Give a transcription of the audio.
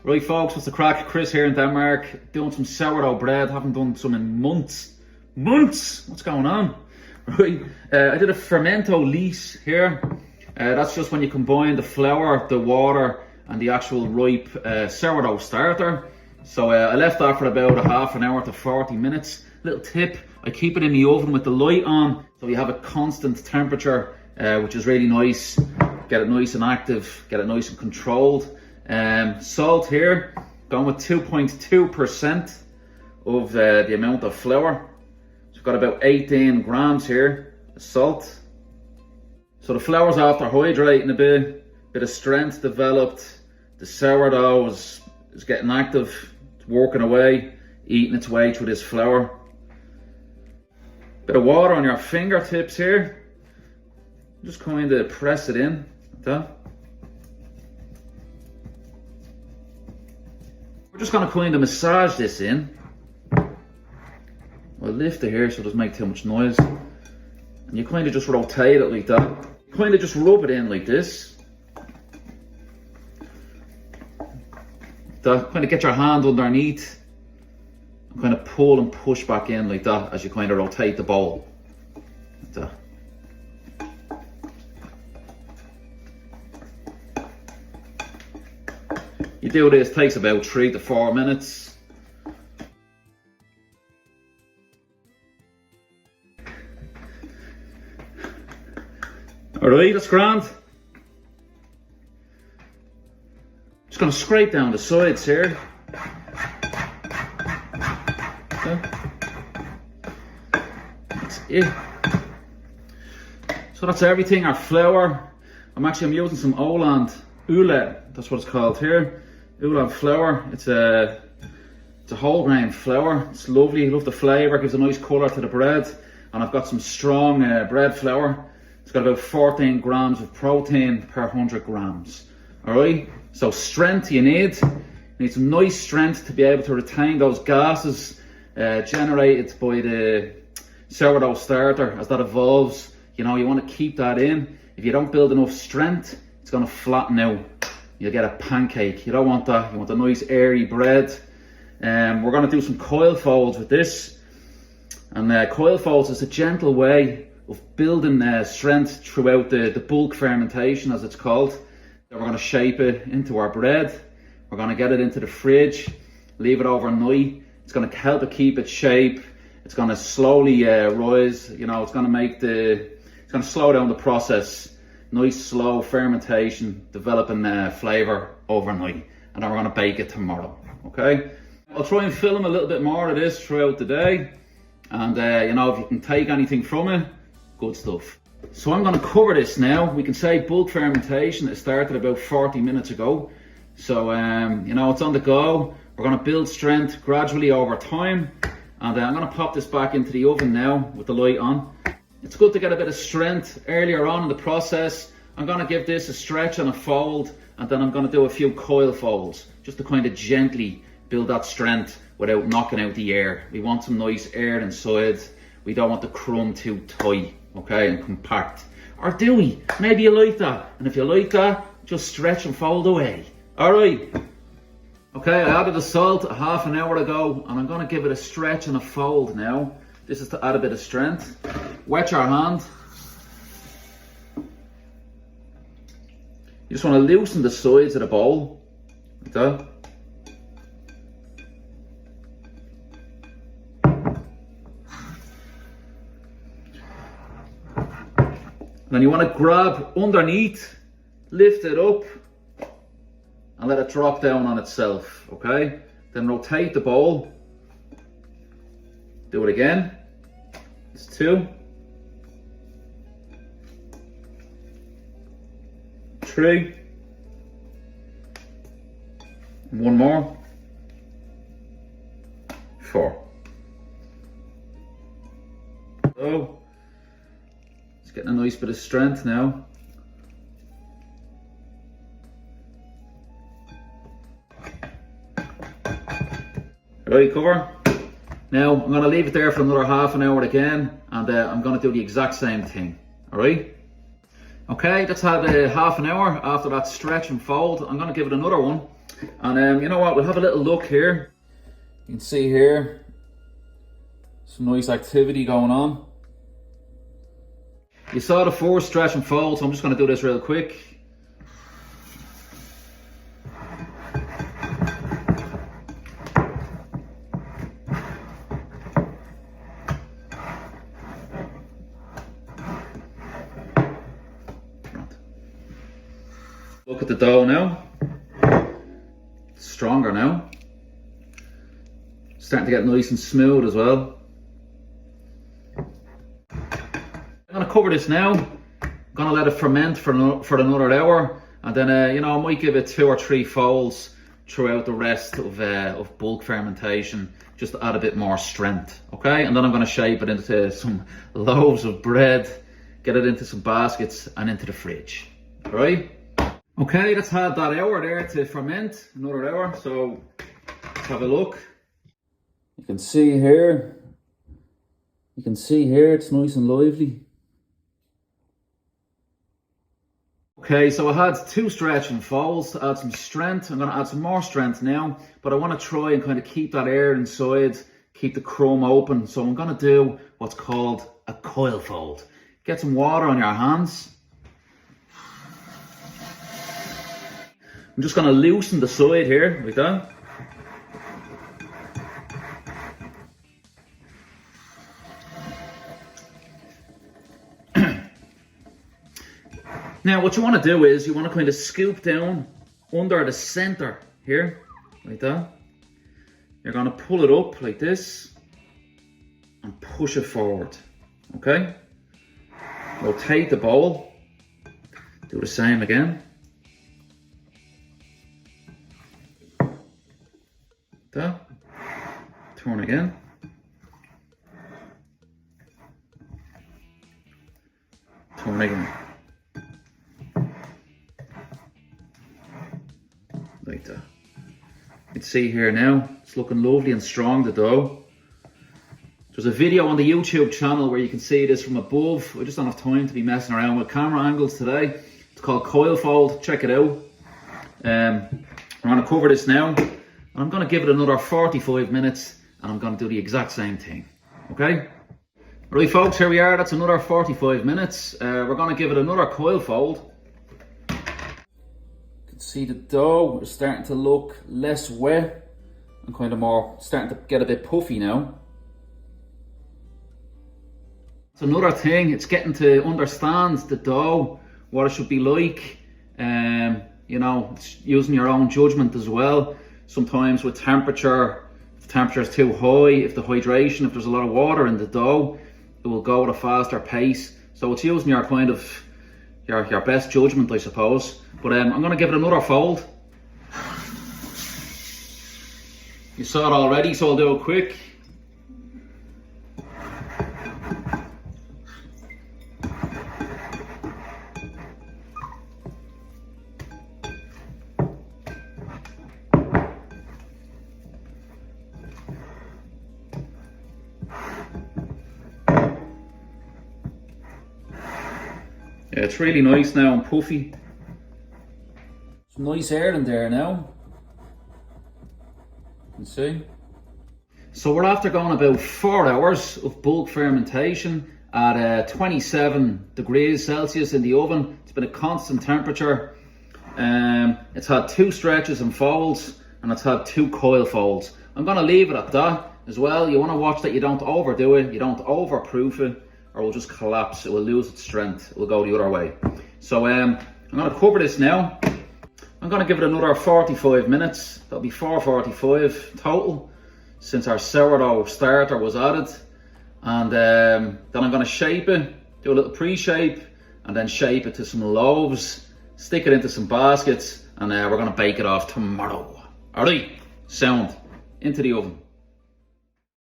Right folks, what's the crack? Chris here in Denmark, doing some sourdough bread. Haven't done some in months. What's going on? Right, I did a Fermentation here. That's just when you combine the flour, the water and the actual ripe sourdough starter. So I left that for about a half an hour to 40 minutes. Little tip, I keep it in the oven with the light on, so you have a constant temperature, which is really nice. Get it nice and active, get it nice and controlled. Salt here, going with 2.2% of the amount of flour. So we've got about 18 grams here of salt. So the flour's after hydrating a bit of strength developed. The sourdough is getting active, it's working away, eating its way through this flour. Bit of water on your fingertips here. Just kind of press it in like that. We're just going to kind of massage this in. I'll lift it here so it doesn't make too much noise. And you kind of just rotate it like that. Kind of just rub it in like this. That kind of get your hand underneath and kind of pull and push back in like that as you kind of rotate the bowl. Like that. You do this, takes about 3 to 4 minutes. Alright, that's grand. Just going to scrape down the sides here. Okay. That's it. So that's everything. Our flour. I'm using some Øland that's what it's called here. Øland Flour. It's a wholegrain flour. It's lovely. I love the flavour. Gives a nice colour to the bread. And I've got some strong bread flour. It's got about 14 grams of protein per 100 grams. Alright, so strength you need. You need some nice strength to be able to retain those gases generated by the sourdough starter as that evolves. You know, you want to keep that in. If you don't build enough strength, it's going to flatten out. You'll get a pancake. You don't want that. You want a nice airy bread. We're going to do some coil folds with this. And coil folds is a gentle way of building strength throughout the bulk fermentation, as it's called. Then we're going to shape it into our bread. We're going to get it into the fridge, leave it overnight. It's going to help it keep its shape. It's going to slowly rise. You know, it's going to slow down the process. Nice slow fermentation, developing flavour overnight. And then we're going to bake it tomorrow. Okay. I'll try and film a little bit more of this throughout the day. And you know, if you can take anything from it, good stuff. So I'm going to cover this now. We can say bulk fermentation. It started about 40 minutes ago. So you know, it's on the go. We're going to build strength gradually over time. And I'm going to pop this back into the oven now with the light on. It's good to get a bit of strength earlier on in the process. I'm going to give this a stretch and a fold. And then I'm going to do a few coil folds just to kind of gently build that strength without knocking out the air. We want some nice air inside. We don't want the crumb too tight, okay, and compact. Or do we? Maybe you like that. And if you like that, just stretch and fold away. All right. Okay, I added the salt a half an hour ago, and I'm going to give it a stretch and a fold now. This is to add a bit of strength. Wet your hand. You just want to loosen the sides of the bowl, like that. And then you want to grab underneath, lift it up, and let it drop down on itself, okay? Then rotate the bowl. Do it again. It's 2. 3. 1 more. 4. So, it's getting a nice bit of strength now. Right, cover. Now I'm going to leave it there for another half an hour again, and I'm going to do the exact same thing. Alright? Okay, that's had half an hour after that stretch and fold. I'm going to give it another one. And you know what, we'll have a little look here. You can see here, some nice activity going on. You saw the first stretch and fold, so I'm just going to do this real quick. Look at the dough now. It's stronger now. Starting to get nice and smooth as well. I'm going to cover this now. I'm going to let it ferment for another hour, and then you know, I might give it 2 or 3 folds throughout the rest of bulk fermentation, just to add a bit more strength. Okay, and then I'm going to shape it into some loaves of bread, get it into some baskets and into the fridge. All right. Okay, let's have that hour there to ferment, another hour. So let's have a look. You can see here. It's nice and lively. Okay, so I had 2 stretch and folds to add some strength. I'm going to add some more strength now, but I want to try and kind of keep that air inside, keep the crumb open. So I'm going to do what's called a coil fold. Get some water on your hands. I'm just going to loosen the side here, like that. Now what you want to do is you want to kind of scoop down under the center here, like that. You're going to pull it up like this and push it forward, okay? Rotate the bowl, do the same again. That. Turn again. Turn again. Like that. You can see here now, it's looking lovely and strong, the dough. There's a video on the YouTube channel where you can see this from above. I just don't have time to be messing around with camera angles today. It's called coil fold, check it out. I'm going to cover this now, and I'm going to give it another 45 minutes, and I'm going to do the exact same thing, okay? Right folks, here we are, that's another 45 minutes. We're going to give it another coil fold. See, the dough is starting to look less wet and kind of more starting to get a bit puffy now. It's another thing, it's getting to understand the dough, what it should be like. You know, it's using your own judgment as well. Sometimes with temperature, if the temperature is too high, if the hydration, if there's a lot of water in the dough, it will go at a faster pace. So it's using your kind of your best judgment, I suppose. But I'm going to give it another fold. You saw it already, so I'll do it quick. Yeah, it's really nice now and puffy. Some nice air in there now. You can see. So we're after going about 4 hours of bulk fermentation at 27 degrees Celsius in the oven. It's been a constant temperature. It's had 2 stretches and folds, and it's had 2 coil folds. I'm going to leave it at that as well. You want to watch that you don't overdo it, you don't overproof it, or it will just collapse. It will lose its strength. It will go the other way. So I'm going to cover this now. I'm going to give it another 45 minutes. That'll be 4:45 total since our sourdough starter was added. And then I'm going to shape it, do a little pre-shape, and then shape it to some loaves, stick it into some baskets, and we're going to bake it off tomorrow. Alright, sound, into the oven.